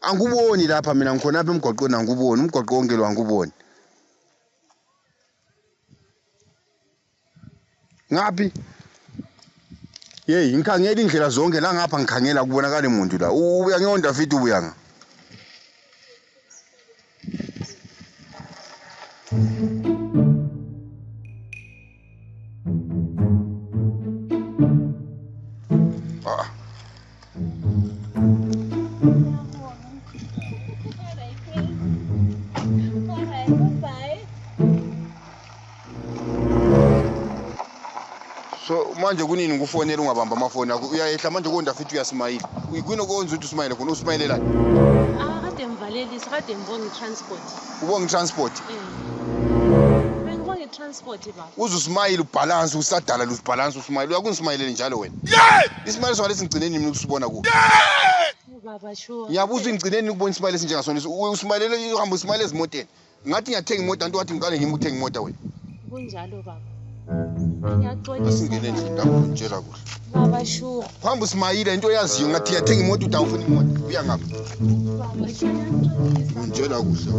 Anguboni lapha mina ngikhona apha emgwaqweni anguboni umgwaqo wonke lo anguboni. Ngaphi? Hey ngikhangela indlela zonke la ngapha ngikhangela kubonakala umuntu la. Ubuya ngiyonda fithi ubuya nga. So manje kunini ngufonela ungabamba amafoni akho uyayehla manje konda fithi uyasmayila uyikuyini okwenza ukuthi usmayile khona usmayile kade ngivalelisa kade ngibonga transport ubonga transport bengibonga transport baba uzusmayile ubalance usadala luzibalance usmayile uyakunismayile njalo wena ismayile sona lesingcineni mina ukusibona ku baba sure ngiyabuza ingcineni ukubona ismayile esinjengasona usmayile uhamba usmayile ezimoteni ngathi ngiyathenga imoto antu wathi ngikale ngimuthenga imoto wena kunjalo baba ngiyaxolisa singene endlini ngakutshela kuhle baba sure hamba usmayile into yaziyo ngathi ngiyathenga imoto udawufuna imoto uya ngapha baba sure ngitshela kuhle